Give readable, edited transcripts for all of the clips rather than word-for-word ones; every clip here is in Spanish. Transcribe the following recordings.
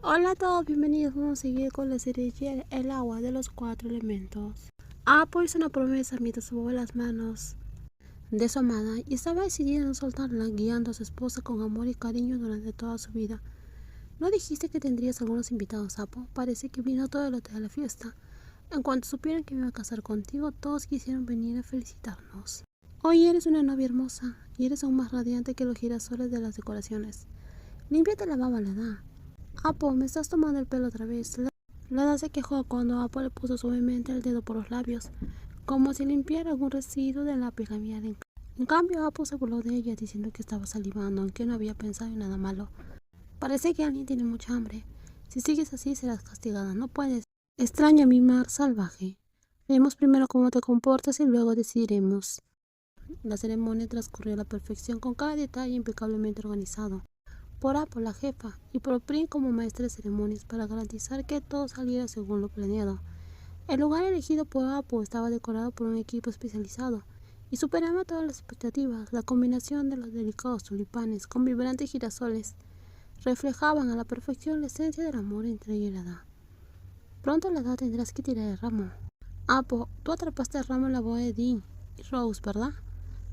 Hola a todos, bienvenidos. Vamos a seguir con la serie El agua de los cuatro elementos. Apo hizo una promesa mientras subía las manos de su amada y estaba decidida a no soltarla, guiando a su esposa con amor y cariño durante toda su vida. ¿No dijiste que tendrías algunos invitados, Apo? Parece que vino todo el hotel a la fiesta. En cuanto supieron que me iba a casar contigo, todos quisieron venir a felicitarnos. Hoy eres una novia hermosa y eres aún más radiante que los girasoles de las decoraciones. Límpiate la baba, la da. Apo, me estás tomando el pelo otra vez. Lada se quejó cuando Apo le puso suavemente el dedo por los labios, como si limpiara algún residuo de la labial. En cambio, Apo se burló de ella diciendo que estaba salivando, aunque no había pensado en nada malo. Parece que alguien tiene mucha hambre. Si sigues así serás castigada, no puedes. Extraña mi mar salvaje. Vemos primero cómo te comportas y luego decidiremos. La ceremonia transcurrió a la perfección con cada detalle impecablemente organizado por Apo, la jefa, y por Prim como maestra de ceremonias para garantizar que todo saliera según lo planeado. El lugar elegido por Apo estaba decorado por un equipo especializado y superaba todas las expectativas. La combinación de los delicados tulipanes con vibrantes girasoles reflejaban a la perfección la esencia del amor entre ella y la Hada. Pronto la Hada tendrás que tirar el ramo. Apo, tú atrapaste el ramo en la boda de Dean y Rose, ¿verdad?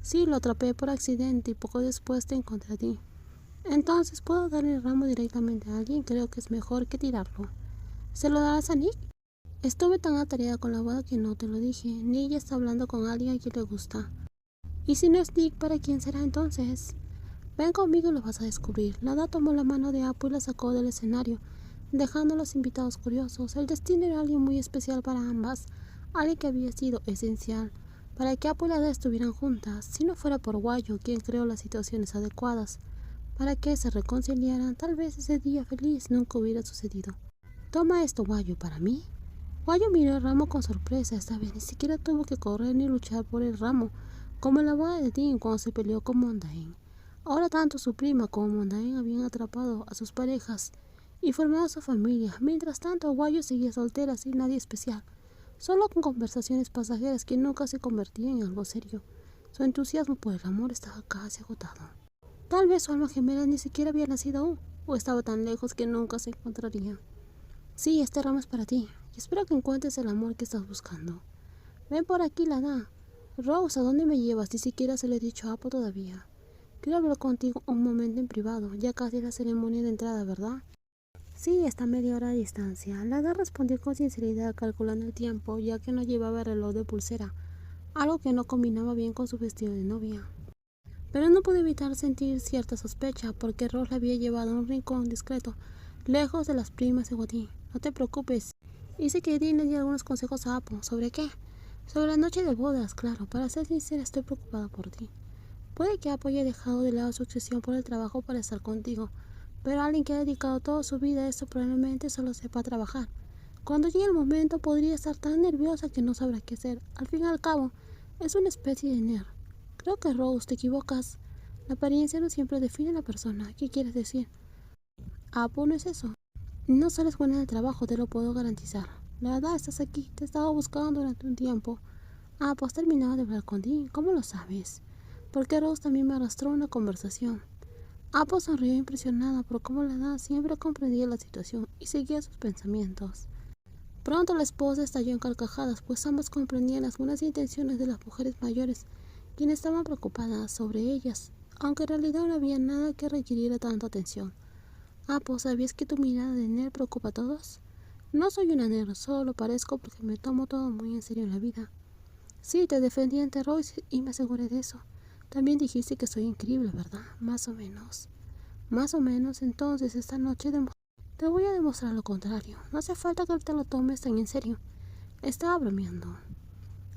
Sí, lo atrapé por accidente y poco después te encontré a ti. Entonces puedo darle el ramo directamente a alguien. Creo que es mejor que tirarlo. ¿Se lo darás a Nick? Estuve tan atareada con la boda que no te lo dije. Nick ya está hablando con alguien a quien le gusta. ¿Y si no es Nick, para quién será entonces? Ven conmigo y lo vas a descubrir. Lada tomó la mano de Apo y la sacó del escenario, dejando a los invitados curiosos. El destino era alguien muy especial para ambas, alguien que había sido esencial para que Apo y Lada estuvieran juntas, si no fuera por Guayo, quien creó las situaciones adecuadas para que se reconciliaran. Tal vez ese día feliz nunca hubiera sucedido. Toma esto, Guayo, para mí. Guayo miró el ramo con sorpresa. Esta vez ni siquiera tuvo que correr ni luchar por el ramo, como en la boda de Dean cuando se peleó con Mondain. Ahora tanto su prima como Mondain habían atrapado a sus parejas y formado su familia. Mientras tanto, Guayo seguía soltera sin nadie especial, solo con conversaciones pasajeras que nunca se convertían en algo serio. Su entusiasmo por el amor estaba casi agotado. Tal vez su alma gemela ni siquiera había nacido aún, o estaba tan lejos que nunca se encontrarían. Sí, este ramo es para ti, y espero que encuentres el amor que estás buscando. Ven por aquí, Lada. Rose, ¿a dónde me llevas? Ni siquiera se lo he dicho a Apo todavía. Quiero hablar contigo un momento en privado. Ya casi es la ceremonia de entrada, ¿verdad? Sí, está a media hora de distancia. Lada respondió con sinceridad, calculando el tiempo, ya que no llevaba reloj de pulsera, algo que no combinaba bien con su vestido de novia. Pero no pude evitar sentir cierta sospecha, porque Rose la había llevado a un rincón discreto, lejos de las primas de Guadí. No te preocupes. Hice que Dean le diera algunos consejos a Apo. ¿Sobre qué? Sobre la noche de bodas, claro. Para ser sincera, estoy preocupada por ti. Puede que Apo haya dejado de lado su obsesión por el trabajo para estar contigo, pero alguien que ha dedicado toda su vida a esto probablemente solo sepa trabajar. Cuando llegue el momento podría estar tan nerviosa que no sabrá qué hacer. Al fin y al cabo, es una especie de nerd. Creo que Rose, te equivocas. La apariencia no siempre define a la persona. ¿Qué quieres decir? Apo no es eso. No solo es buena en el trabajo, te lo puedo garantizar. La verdad, estás aquí. Te he estado buscando durante un tiempo. Apo, has terminado de hablar con Dean. ¿Cómo lo sabes? Porque Rose también me arrastró a una conversación. Apo sonrió impresionada por cómo la edad siempre comprendía la situación y seguía sus pensamientos. Pronto la esposa estalló en carcajadas, pues ambas comprendían las buenas intenciones de las mujeres mayores, quienes estaban preocupadas sobre ellas, aunque en realidad no había nada que requiriera tanta atención. Apo, ¿sabías que tu mirada de nerd preocupa a todos? No soy una nerd, solo lo parezco porque me tomo todo muy en serio en la vida. Sí, te defendí ante Royce y me aseguré de eso. También dijiste que soy increíble, ¿verdad? Más o menos. Más o menos, entonces esta noche te voy a demostrar lo contrario. No hace falta que te lo tomes tan en serio. Estaba bromeando.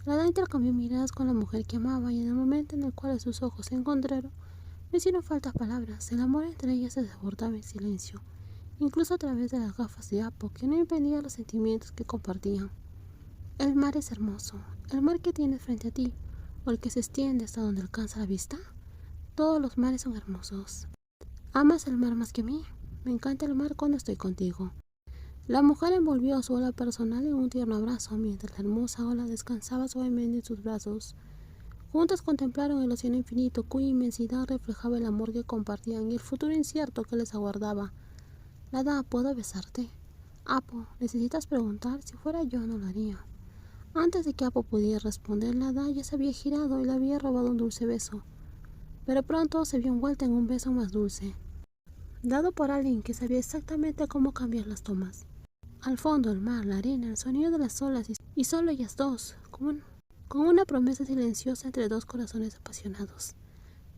Lada intercambió miradas con la mujer que amaba y en el momento en el cual sus ojos se encontraron, no hicieron falta palabras. El amor entre ellas se desbordaba en silencio, incluso a través de las gafas de Apo, que no impedían los sentimientos que compartían. El mar es hermoso. El mar que tienes frente a ti, o el que se extiende hasta donde alcanza la vista. Todos los mares son hermosos. ¿Amas el mar más que a mí? Me encanta el mar cuando estoy contigo. La mujer envolvió a su ola personal en un tierno abrazo, mientras la hermosa ola descansaba suavemente en sus brazos. Juntas contemplaron el océano infinito, cuya inmensidad reflejaba el amor que compartían y el futuro incierto que les aguardaba. La hada, ¿puedo besarte? Apo, necesitas preguntar, si fuera yo no lo haría. Antes de que Apo pudiera responder, la hada ya se había girado y le había robado un dulce beso, pero pronto se vio envuelta en un beso más dulce, dado por alguien que sabía exactamente cómo cambiar las tomas. Al fondo, el mar, la arena, el sonido de las olas y solo ellas dos, con una promesa silenciosa entre dos corazones apasionados.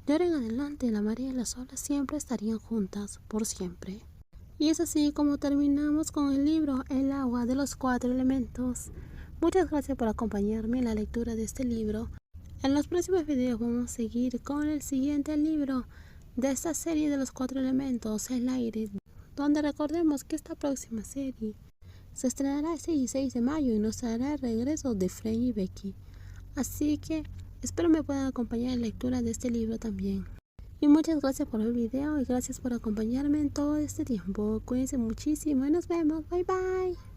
De ahora en adelante, la marea y las olas siempre estarían juntas, por siempre. Y es así como terminamos con el libro El agua de los 4 elementos. Muchas gracias por acompañarme en la lectura de este libro. En los próximos videos vamos a seguir con el siguiente libro de esta serie de los 4 elementos, el aire, donde recordemos que esta próxima serie se estrenará el 16 de mayo y nos traerá el regreso de Frey y Becky. Así que espero me puedan acompañar en la lectura de este libro también. Y muchas gracias por el video y gracias por acompañarme en todo este tiempo. Cuídense muchísimo y nos vemos. Bye bye.